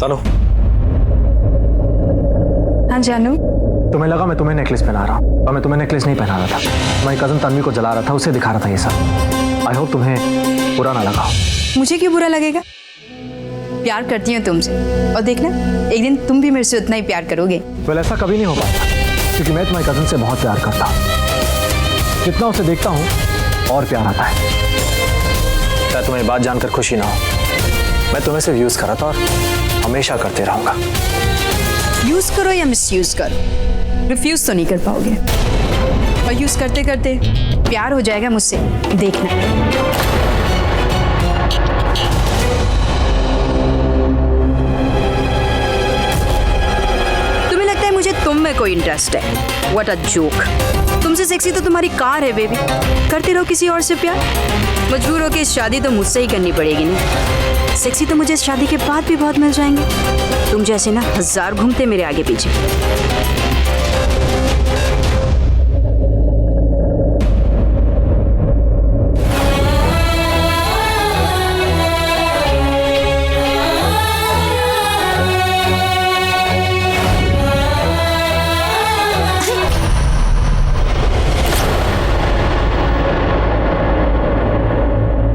तनु, हाँ जानू। तुम्हें लगा मैं तुम्हें नेकलेस पहना रहा हूँ, और मैं तुम्हें नेकलेस नहीं पहना रहा था। तुम्हारी कजन तन्वी को जला रहा था, उसे दिखा रहा था ये सब। आई होप तुम्हें बुरा ना लगा। मुझे क्यों बुरा लगेगा? प्यार करती हूँ तुमसे, और देखना एक दिन तुम भी मेरे से उतना ही प्यार करोगे। वेल, ऐसा कभी नहीं हो पाता, क्योंकि मैं तुम्हारी कजन से बहुत प्यार करता हूँ। जितना उसे देखता हूँ और प्यार आता है। क्या तुम्हें बात जानकर खुशी ना हो, मैं तुम्हें सिर्फ यूज करा था और हमेशा करते रहूंगा। यूज करो या मिसयूज करो, रिफ्यूज तो नहीं कर पाओगे। और यूज करते करते प्यार हो जाएगा मुझसे, देखना। तुम्हें लगता है मुझे तुम में कोई इंटरेस्ट है? What a joke. तुमसे सेक्सी तो तुम्हारी कार है बेबी। करते रहो किसी और से प्यार। मजबूर होकर शादी तो मुझसे ही करनी पड़ेगी ना। सेक्सी तो मुझे शादी के बाद भी बहुत मिल जाएंगे। तुम जैसे ना 1000 घूमते मेरे आगे पीछे।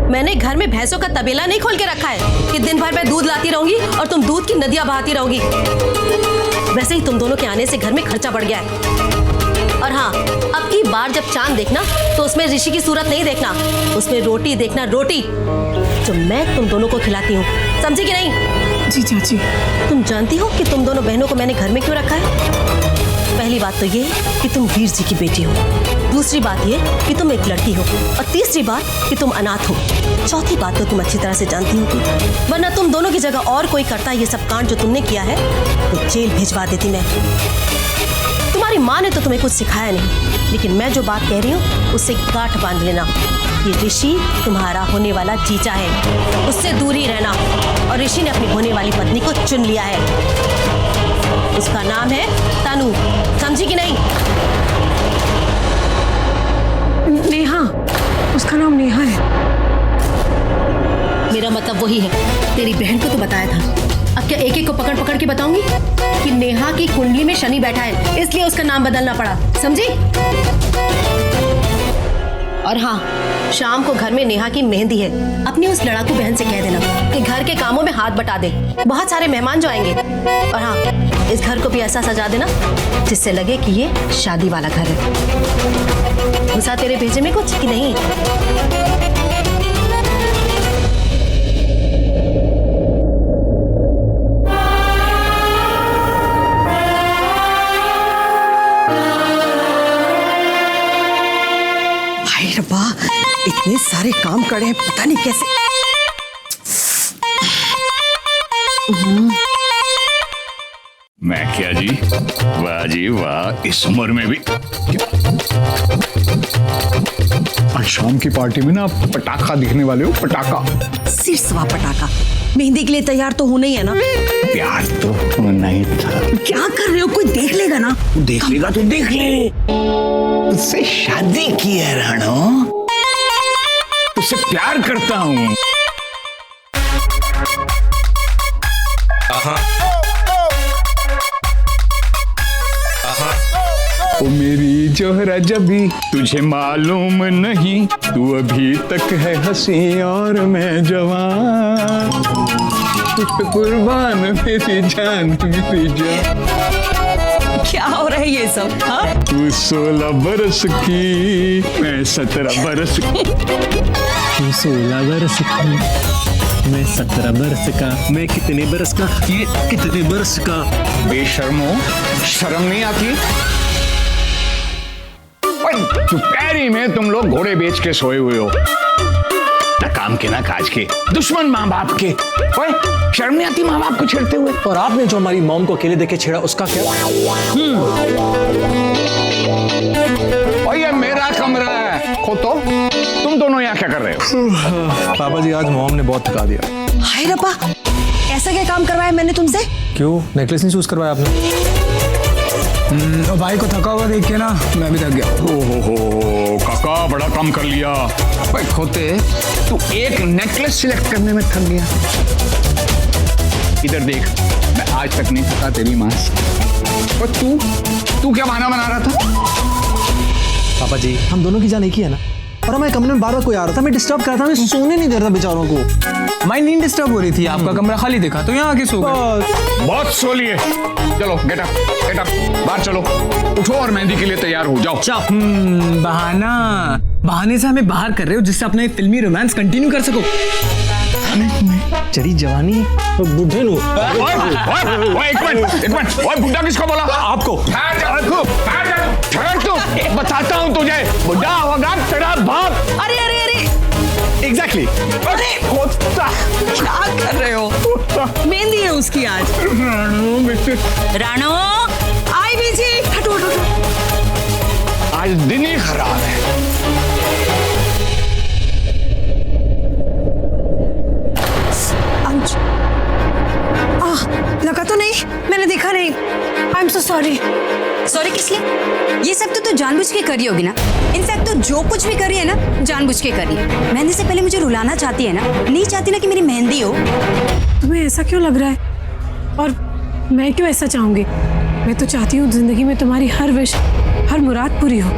मैंने घर में भैंसों का तबेला नहीं खोल के रखा है कि दिन भर मैं दूध लाती रहूंगी और तुम दूध की नदियां बहाती रहोगी। वैसे ही तुम दोनों के आने से घर में खर्चा बढ़ गया है। और हाँ, अब की बार जब चांद देखना तो उसमें ऋषि की सूरत नहीं देखना, उसमें रोटी देखना, रोटी जो मैं तुम दोनों को खिलाती हूँ। समझी कि नहीं? जी चाची। तुम जानती हो कि तुम दोनों बहनों को मैंने घर में क्यों रखा है? पहली बात तो ये कि तुम वीर जी की बेटी हो, दूसरी बात ये कि तुम एक लड़की हो, और तीसरी बात कि तुम अनाथ हो। चौथी बात तो तुम अच्छी तरह से जानती होगी, वरना तुम दोनों की जगह और कोई करता ये सब कांड जो तुमने किया है तो जेल भिजवा देती मैं। तुम्हारी माँ ने तो तुम्हें कुछ सिखाया नहीं, लेकिन मैं जो बात कह रही हूँ उससे गांठ बांध लेना। ये ऋषि तुम्हारा होने वाला जीजा है, उससे दूर ही रहना। और ऋषि ने अपनी होने वाली पत्नी को चुन लिया है, उसका नाम है तनु। समझी कि नहीं? नेहा, उसका नाम नेहा है। मेरा मतलब वही है, तेरी बहन को तो बताया था। अब क्या एक एक को पकड़ पकड़ के बताऊंगी कि नेहा की कुंडली में शनि बैठा है, इसलिए उसका नाम बदलना पड़ा। समझी? और हाँ, शाम को घर में नेहा की मेहंदी है। अपनी उस लड़ाकू बहन से कह देना कि घर के कामों में हाथ बटा दे, बहुत सारे मेहमान जो आएंगे। और हाँ, इस घर को भी ऐसा सजा देना जिससे लगे कि ये शादी वाला घर है। घुसा तेरे भेजे में कुछ कि नहीं? हाय रब्बा, इतने सारे काम करे हैं, पता नहीं कैसे। मैं क्या जी, वाह जी वाह, इस उम्र में भी। आज शाम की पार्टी में ना पटाखा दिखने वाले हो, पटाखा। सिरसवा पटाखा। मेहंदी के लिए तैयार तो होना ही है ना। प्यार तो होना ही था। क्या कर रहे हो? कोई देख लेगा ना। देख लेगा तो देख ले। उससे शादी की है राणो, उससे प्यार करता हूँ। ओ मेरी जोहरा जबी, तुझे मालूम नहीं, तू अभी तक है हंसी और मैं जवान। तुझ पे कुर्बान मेरी जान, मेरी जान। क्या हो रहा है ये सब? हाँ? तू 16 बरस की, मैं 17 बरस की। तू 16 बरस की, मैं 17 बरस का। मैं कितने बरस का? ये कितने बरस का? बेशर्मो, शर्म नहीं आती? दोपहरी में तुम लोग घोड़े बेच के सोए हुए हो, ना काम के ना काज के, दुश्मन माँ बाप के। ओए, शर्म नहीं आती माँ बाप को छेड़ते हुए? और आपने जो हमारी मॉम को अकेले देखे छेड़ा, उसका क्या? और ये मेरा कमरा है, खो तो। तुम दोनों यहाँ क्या कर रहे हो? पापा जी, आज मॉम ने बहुत थका दिया। हाय रब्बा, ऐसा क्या काम करवाया मैंने तुमसे? क्यों, नेकलेस नहीं चूज करवाया आपने? भाई को थका हुआ देख के ना मैं भी थक गया। ओहो, काका बड़ा काम कर लिया। भाई खोते, तू एक नेकलेस सिलेक्ट करने में थक गया। इधर देख, मैं आज तक नहीं थका तेरी माँ से। और तू क्या बहाना बना रहा था? पापा जी, हम दोनों की जान एक ही है ना। और हमारे कमरे में बार बार कोई आ रहा था, मैं डिस्टर्ब कर रहा था, मैं सोने नहीं दे रहा था बेचारों को। हमारी नींद डिस्टर्ब हो रही थी, आपका कमरा खाली देखा तो यहाँ आके सो गए। बहुत सो लिए, चलो गेट अप, बाहर चलो, उठो और मेहंदी के लिए तैयार हो जाओ। बहाने से हमें बाहर कर रहे हो जिससे अपना फिल्मी रोमांस कंटिन्यू कर सको। चरी जवानी बुढ़े नु। एक मिनट, ओए बुढ़ा किसको बोला? आपको। ठहर तू, बताता हूँ तुझे, बुढ़ा होगा तेरा बाप। अरे अरे अरे एग्जैक्टली। क्या कर रहे हो? मेहंदी है उसकी आज। रानो आई बीजी, हटो हटो। आज दिन ही खराब है। लगा तो नहीं, मैंने देखा नहीं। I am so sorry. Sorry किस लिए? ये सब तो तू जानबूझ के करी होगी ना। इनफैक्ट तो जो कुछ भी करी है ना, जानबूझ के करी है। मेहंदी से पहले मुझे रुलाना चाहती है ना, नहीं चाहती ना कि मेरी मेहंदी हो। तुम्हें ऐसा क्यों लग रहा है? और मैं क्यों ऐसा चाहूंगी? मैं तो चाहती हूँ जिंदगी में तुम्हारी हर विश, हर मुराद पूरी हो।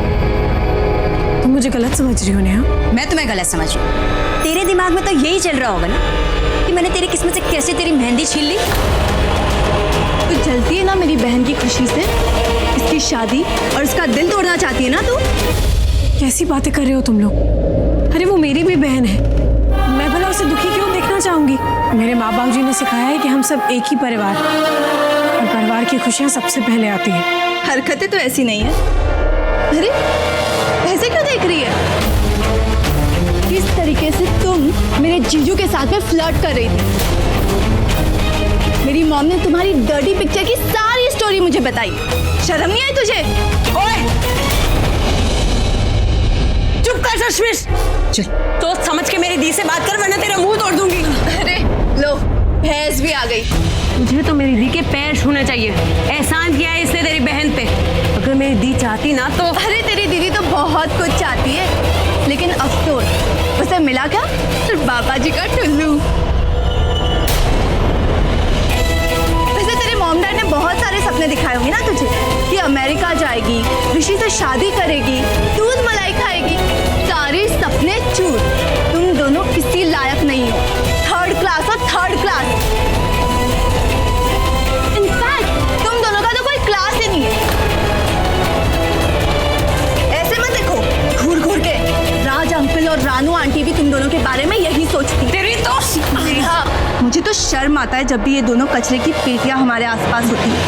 तुम मुझे गलत समझ रही हो नेहा। मैं तुम्हें गलत समझ रही हूँ? तेरे दिमाग में तो यही चल रहा होगा ना कि मैंने तेरी किस्मत से कैसे तेरी मेहंदी छीन ली। तू जलती है ना मेरी बहन की खुशी से, इसकी शादी और उसका दिल तोड़ना चाहती है ना तू? कैसी बातें कर रहे हो तुम लोग? अरे वो मेरी भी बहन है, मैं भला उसे दुखी क्यों देखना चाहूंगी? मेरे माँ बाप जी ने सिखाया है कि हम सब एक ही परिवार, और परिवार की खुशियाँ सबसे पहले आती है। हरकतें तो ऐसी नहीं है। अरे ऐसे क्यों देख रही है? किस तरीके से तुम मेरे जीजू के साथ में फ्लर्ट कर रही थी। मेरी मॉम ने तुम्हारी डर्टी पिक्चर की सारी स्टोरी मुझे बताई। शर्म नहीं आई तुझे? ओए चुप कर चश्मिश। तो समझ के मेरी दी से बात कर वरना तेरा मुंह तोड़ दूंगी। अरे लो, भैंस भी आ गई। मुझे तो मेरी दी के पैर छूने चाहिए। एहसान किया है इसने तेरी बहन पे। अगर मेरी दी चाहती ना तो। अरे तेरी दीदी तो बहुत कुछ चाहती है, लेकिन अफसोस उसे मिला क्या? सिर्फ बाबा जी का टुल्लू। वैसे तेरे मॉम डैड ने बहुत सारे सपने दिखाए होंगे ना तुझे कि अमेरिका जाएगी, ऋषि से शादी करेगी, दूध मलाई खाएगी। सारे सपने चूर। तुम दोनों किसी लायक नहीं हो। थर्ड क्लास और थर्ड क्लास। इनफैक्ट तुम दोनों का तो कोई क्लास ही नहीं है। ऐसे मत देखो घूर घूर के। राज अंकल और रानू आंटी भी तुम दोनों के बारे में यही सोचती। तेरी तो हाँ, मुझे तो शर्म आता है जब भी ये दोनों कचरे की पेटियां हमारे आसपास होती हैं।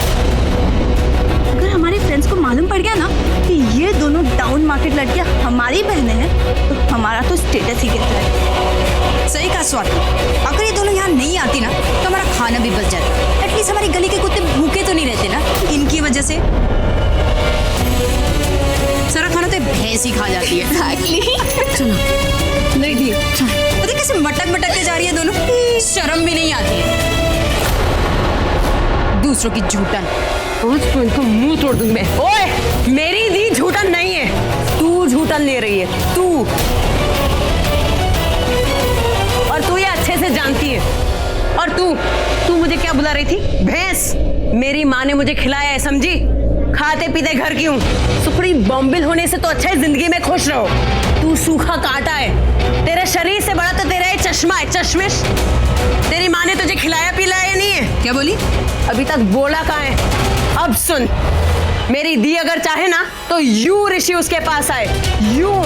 अगर हमारे फ्रेंड्स को मालूम पड़ गया ना कि ये दोनों डाउन मार्केट लड़कियां हमारी बहनें हैं, तो हमारा तो स्टेटस ही गिर जाएगा। सही कहा स्वाति। अगर ये दोनों यहाँ नहीं आती ना तो हमारा खाना भी बच जाता। एटलीस्ट हमारी गली के कुत्ते भूखे तो नहीं रहते ना इनकी वजह से। सारा खाना तो भैंस ही खा जाती है। चलो नहीं दी। पता कैसे मटक मटक के जा रही है दोनों, शर्म भी नहीं आती है। दूसरों की झूठन। इनको मुंह तोड़ दूंगी मैं। ओए मेरी दी झूठन नहीं है, तू झूठन ले रही है तू। और तू ये अच्छे से जानती है। और तू मुझे क्या बुला रही थी? भैंस। मेरी माँ ने मुझे खिलाया है, समझी? खाते पीते घर की हूँ। सुखड़ी बॉम्बिल होने से तो अच्छा है जिंदगी में खुश रहो। तू सूखा कांटा है। तेरे शरीर से बड़ा तो तेरा ये चश्मा है, चश्मिश। तेरी माँ ने तुझे खिलाया पिलाया नहीं है? क्या बोली? अभी तक बोला कहाँ है? अब सुन, मेरी दी अगर चाहे ना तो यूं ऋषि उसके पास आए, यूं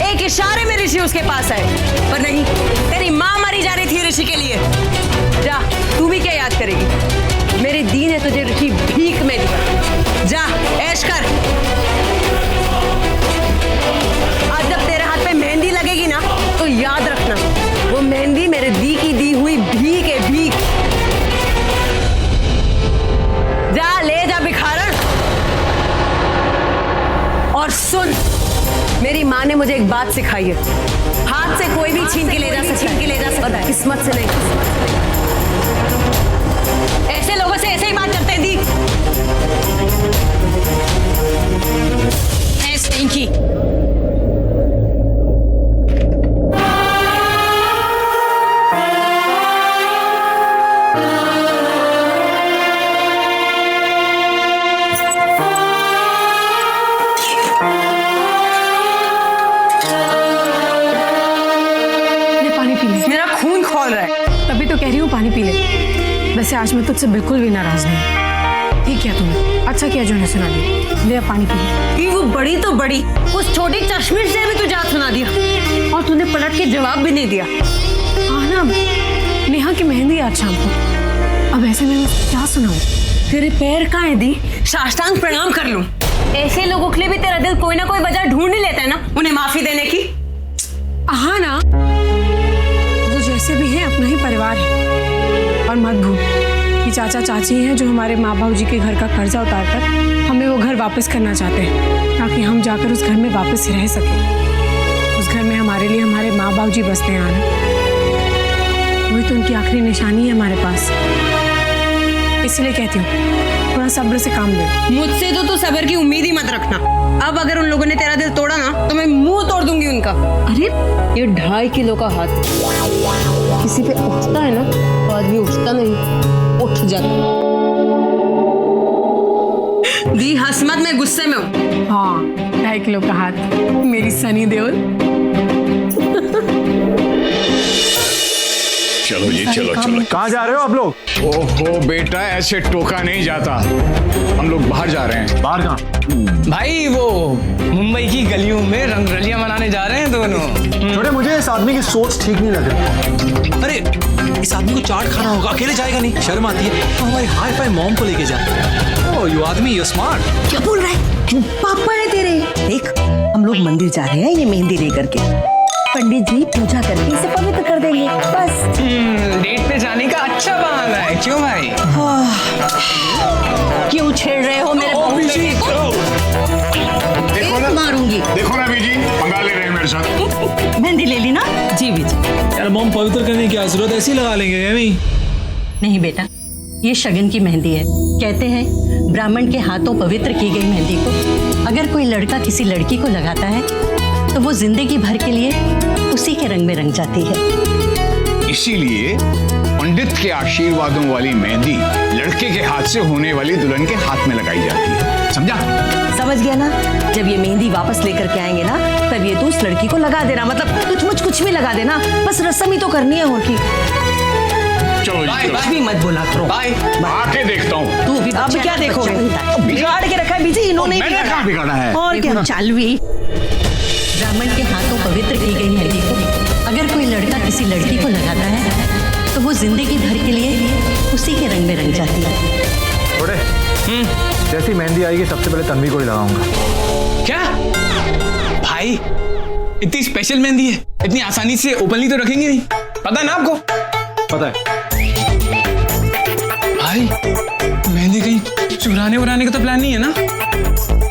एक इशारे में ऋषि उसके पास आए। पर नहीं, तेरी माँ मरी जा रही थी ऋषि के लिए। जा, तू भी क्या याद करेगी? मेरी दी ने तुझे ऋषि भीख में दिया। जा ऐश कर। आज जब तेरे हाथ पे मेहंदी लगेगी ना तो याद रखना, वो मेहंदी मेरे दी की दी हुई भीख है, भीख। जा ले जा भिखारन। और सुन, मेरी माँ ने मुझे एक बात सिखाई है, हाथ से कोई भी छीन के ले जा सकता है, किस्मत से नहीं। ऐसे लोगों से ऐसे ही बात करते हैं दी। ऐसे नहीं की। वैसे आज मैं तुझसे बिल्कुल भी नाराज नहीं। ठीक किया तुमने, अच्छा किया जो ने सुना दिया। ले पानी पी। कि वो बड़ी तो बड़ी, उस छोटी चश्मिश से भी तुझे सुना दिया और तूने पलट के जवाब भी नहीं दिया। हाँ ना, नेहा की मेहंदी आज शाम को। अब ऐसे में मैं क्या सुनाऊं? तेरे पैर कहाँ है दी? साष्टांग प्रणाम कर लूं। ऐसे लोगों के लिए भी तेरा दिल कोई ना कोई वजह ढूंढ ही लेता है ना उन्हें माफी देने की। हाँ ना, वो जैसे भी हैं अपना ही परिवार है। और मत भूल कि चाचा चाची हैं जो हमारे माँ बाप जी के घर का कर्जा उतारकर हमें वो घर वापस करना चाहते हैं, ताकि हम जाकर उस घर में वापस रह सकें। उस घर में हमारे लिए हमारे माँ बाप जी बसते हैं आना, वही तो उनकी आखिरी निशानी है हमारे पास। इसलिए कहती हूँ थोड़ा सब्र से काम ले। मुझसे तो तू सब्र की उम्मीद ही मत रखना। अब अगर उन लोगों ने तेरा दिल तोड़ा ना तो मैं मुंह तोड़ दूंगी उनका। अरे ये 2.5 किलो का हाथ किसी पे उठता है ना तो आदमी उठता नहीं, उठ जाता। दी हंस मत, मैं गुस्से में हूँ। हाँ, 2.5 किलो का हाथ, मेरी सनी देओल। चलो जी, चलो चलो। कहाँ जा रहे हो आप लोग? ओहो बेटा, ऐसे टोका नहीं जाता। हम लोग बाहर जा रहे हैं। बाहर कहाँ? भाई वो मुंबई की गलियों में रंगरलियां मनाने जा रहे हैं दोनों। छोटे, मुझे इस आदमी की सोच ठीक नहीं लग रही। अरे इस आदमी को चाट खाना होगा, अकेले जाएगा नहीं, शर्म आती है। तो हमारी हाई फाई मॉम को लेके जाए। ओह यू आदमी, यू स्मार्ट। क्या बोल रहा है? पापा है तेरे। देख, हम लोग मंदिर जा रहे हैं ये मेहंदी लेकर के। पंडित जी पूजा करके इसे पवित्र कर देंगे बस। डेट पे जाने का अच्छा बहाना है, क्यों भाई? क्यों छेड़ रहे हो मेरे बहू बेटे को? देखो ना, मारूंगी। देखो ना बीजी, पंगा ले रहे हैं मेरे साथ। मेहंदी ले ली ना? जी बीजी। यार मॉम, पवित्र करने की क्या जरूरत है, ऐसे ही लगा लेंगे। नहीं बेटा, ये शगन की मेहंदी है। कहते हैं ब्राह्मण के हाथों पवित्र की गई मेहंदी को अगर कोई लड़का किसी लड़की को लगाता है तो वो जिंदगी भर के लिए उसी के रंग में रंग जाती है। इसीलिए पंडित के आशीर्वादों वाली मेहंदी लड़के के हाथ से होने वाली दुल्हन के हाथ में लगाई जाती है। समझा? समझ गया ना? जब ये मेहंदी वापस लेकर के आएंगे ना तब ये तो उस लड़की को लगा देना, मतलब कुछ भी लगा देना, बस रस्म ही तो करनी है और की। चलो जी, कुछ भी मत बोला करो। बाय। आके देखता हूँ। तू भी अब क्या देखोगे? बिगाड़ के रखा है बीजी इन्होंने। मैंने कहाँ बिगाड़ा है? और क्या? चालवी। ब्राह्मण के हाथों पवित्र की गई मेहंदी को अगर कोई लड़का किसी लड़की को लगाता है तो वो जिंदगी भर के लिए उसी के रंग में रंग जाती है। छोटे, जैसी मेहंदी आएगी सबसे पहले तन्वी को ही लगाऊंगा। क्या भाई, इतनी स्पेशल मेहंदी है, इतनी आसानी से ओपनली तो रखेंगे नहीं, पता ना आपको? पता है भाई, मेहंदी कहीं चुराने उराने का तो प्लान नहीं है ना?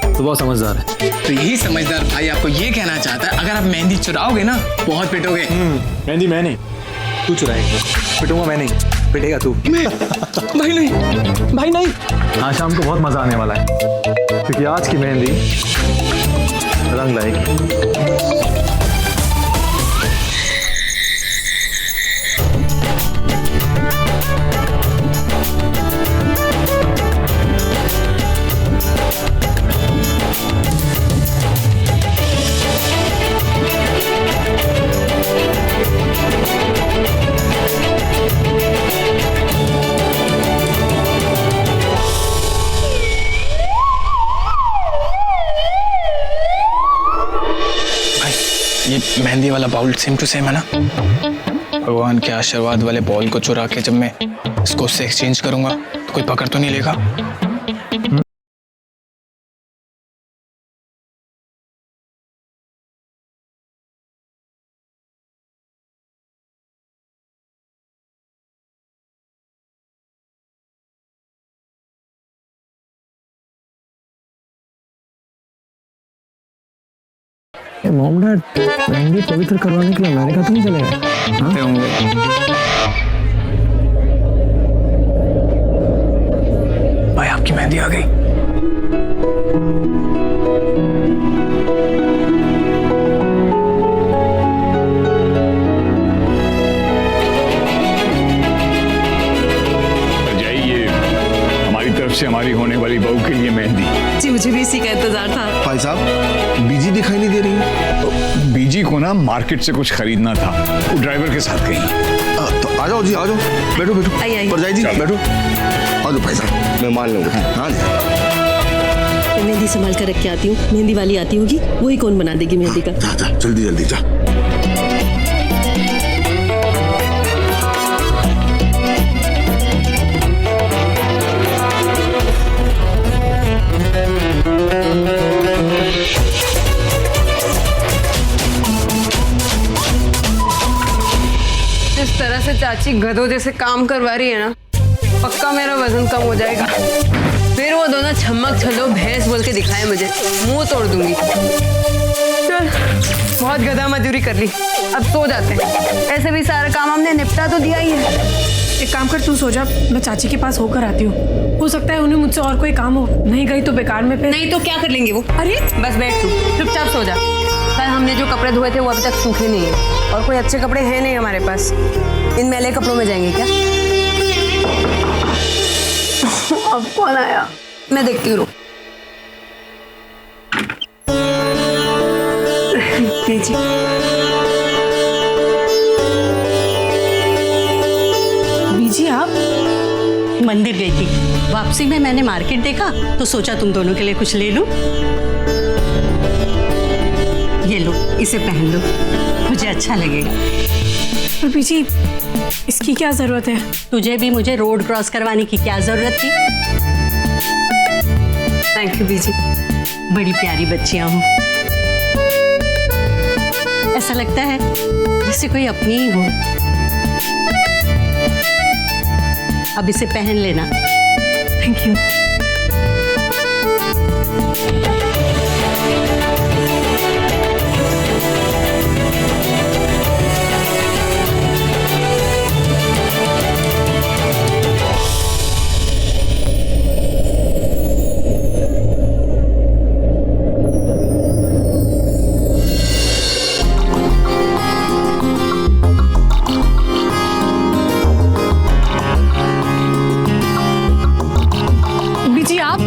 तो बहुत समझदार है। तो यही समझदार भाई आपको ये कहना चाहता है, अगर आप मेहंदी चुराओगे ना बहुत पिटोगे। मेहंदी मैं नहीं, तू चुराएगा। पिटूंगा मैं नहीं, पिटेगा तू। भाई नहीं, भाई नहीं। आज शाम को बहुत मजा आने वाला है, क्योंकि आज की मेहंदी रंग लाएगी। ये मेहंदी वाला बाउल सेम टू सेम है ना? भगवान के आशीर्वाद वाले बॉल को चुरा के जब मैं इसको उससे एक्सचेंज करूंगा तो कोई पकड़ तो नहीं लेगा? मॉम डैड, मेहंदी पवित्र करवाने के लिए अमेरिका तो नहीं चले गए? आते होंगे। भाई आपकी मेहंदी आ गई। जाइए, हमारी तरफ से हमारी होने वाली बहू के लिए मेहंदी। जी मुझे भी इसी का इंतजार था। भाई साहब, बीजी दिखाई नहीं दे रही है। बीजी को ना मार्केट से कुछ खरीदना था, वो ड्राइवर के साथ गई। तो आ जाओ जी, आ जाओ, बैठो बैठो। आइए। परजाई जी बैठो, आ जाओ भाई साहब, मैं मान लूंगा। हाँ जी, मैं मेहंदी संभाल कर रख के आती हूँ, मेहंदी वाली आती होगी, वही कौन बना देगी मेहंदी का। जा जा जल्दी जल्दी जा। जिस तरह से चाची गधों जैसे काम करवा रही है ना, पक्का मेरा वजन कम हो जाएगा। फिर वो दोनों छमक छलो भैंस बोल के दिखाए मुझे, मुंह तोड़ दूंगी। चल, बहुत गधा मजदूरी कर ली, अब सो जाते हैं। ऐसे भी सारा काम हमने निपटा तो दिया ही है। एक काम कर, तू सो जा, मैं चाची के पास होकर आती हूँ। हो सकता है उन्हें मुझसे और कोई काम हो, नहीं गई तो बेकार में फिर। नहीं तो क्या कर लेंगे वो? अरे बस बैठ तू, चुपचाप सो जा। कल हमने जो कपड़े धोए थे वो अभी तक सूखे नहीं है, और कोई अच्छे कपड़े हैं नहीं हमारे पास। इन मैले कपड़ों में जाएंगे क्या? अब कौन आया? मैं देखती हूँ। बीजी आप? मंदिर गई थी, वापसी में मैंने मार्केट देखा तो सोचा तुम दोनों के लिए कुछ ले लूं। ये लो, इसे पहन लो, मुझे अच्छा लगेगा। पर बीजी, इसकी क्या जरूरत है? तुझे भी मुझे रोड क्रॉस करवाने की क्या जरूरत थी? थैंक यू बीजी। बड़ी प्यारी बच्चियां हो, ऐसा लगता है जैसे कोई अपनी ही हो। अब इसे पहन लेना। Thank you. बीजी आप?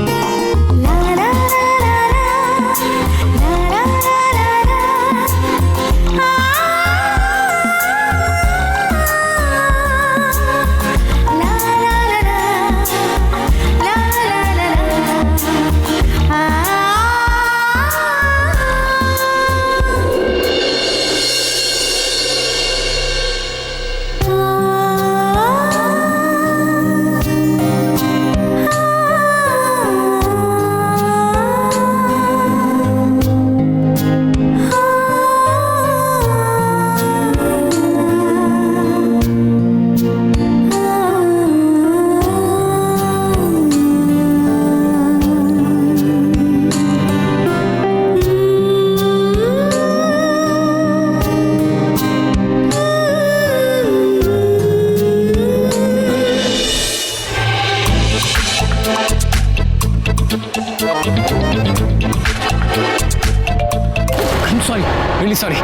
Sorry, really sorry.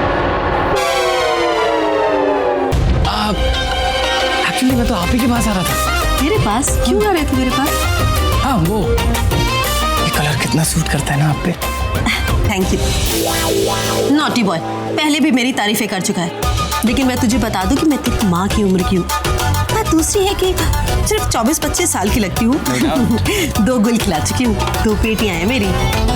एक्चुअली मैं तो आप ही के पास आ रहा था। मेरे पास? क्यों आ रहे थे मेरे पास? हाँ, वो ये कलर कितना सूट करता है ना आप पे। Thank you. नॉटी बॉय, पहले भी मेरी तारीफें कर चुका है, लेकिन मैं तुझे बता दूं कि मैं तेरी माँ की उम्र की हूँ। बात दूसरी है कि सिर्फ 24-25 साल की लगती हूँ। 2 गुल खिला चुकी हूँ, 2 पेटियां हैं मेरी।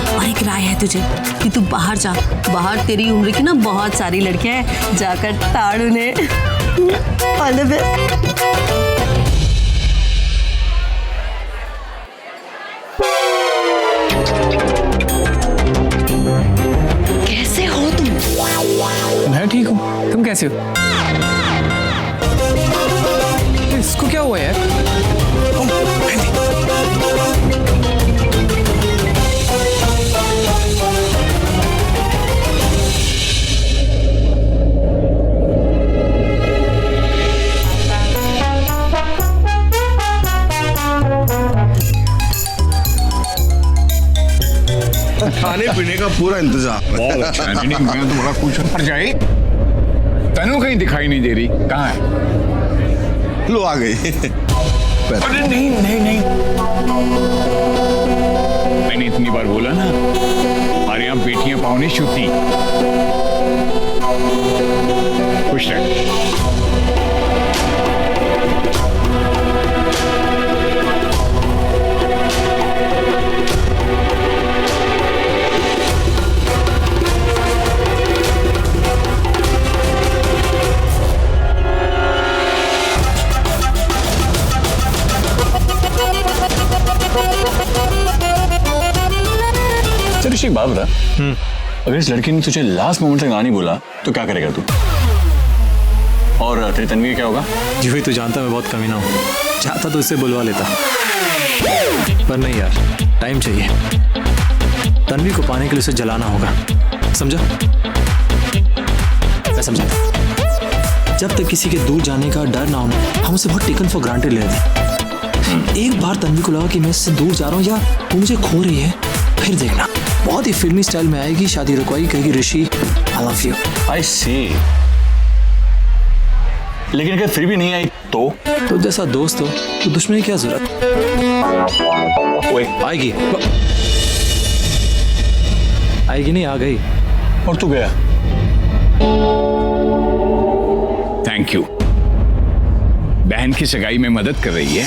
और एक राय है तुझे कि तू बाहर जा, बाहर तेरी उम्र की ना बहुत सारी लड़कियां हैं, जाकर ताड़ उन्हें। All the best. कैसे हो तुम? मैं ठीक हूँ, तुम कैसे हो? इसको क्या हुआ यार? खाने पीने का पूरा इंतजाम। बहुत अच्छा है। नहीं, मैं तो बड़ा खुश हूँ। पर जाए तनु कहीं दिखाई नहीं दे रही, कहाँ है? लो आ गई। अरे नहीं नहीं नहीं, मैंने इतनी बार बोला ना, हमारे यहाँ बेटियां पाँव नहीं छूती। खुश रह। चल ऋषि, एक बात बता, अगर इस लड़की ने तुझे लास्ट मोमेंट तक आने बोला तो क्या करेगा तू? और तेरी तन्वी का क्या होगा? जी भाई, तू जानता मैं बहुत कमीना हूँ, चाहता तो इससे बुलवा लेता, पर नहीं यार, टाइम चाहिए। तन्वी को पाने के लिए उसे जलाना होगा, समझा? मैं समझा। जब तक किसी के दूर जाने का डर ना हो, हम उसे बहुत टेकन फॉर ग्रांटेड ले लेते हैं। एक बार तन्वी को लगा कि मैं इससे दूर जा रहा हूँ या वो मुझे खो रही है, फिर देखना बहुत ही फिल्मी स्टाइल में आएगी, शादी रुकवाई, कहेगी ऋषि आई लव यू। आई सी। लेकिन अगर फिर भी नहीं आई तो जैसा दोस्त हो तो दुश्मनी क्या जरूरत? आएगी आएगी नहीं, आ गई और तू गया। Thank you. बहन की सगाई में मदद कर रही है।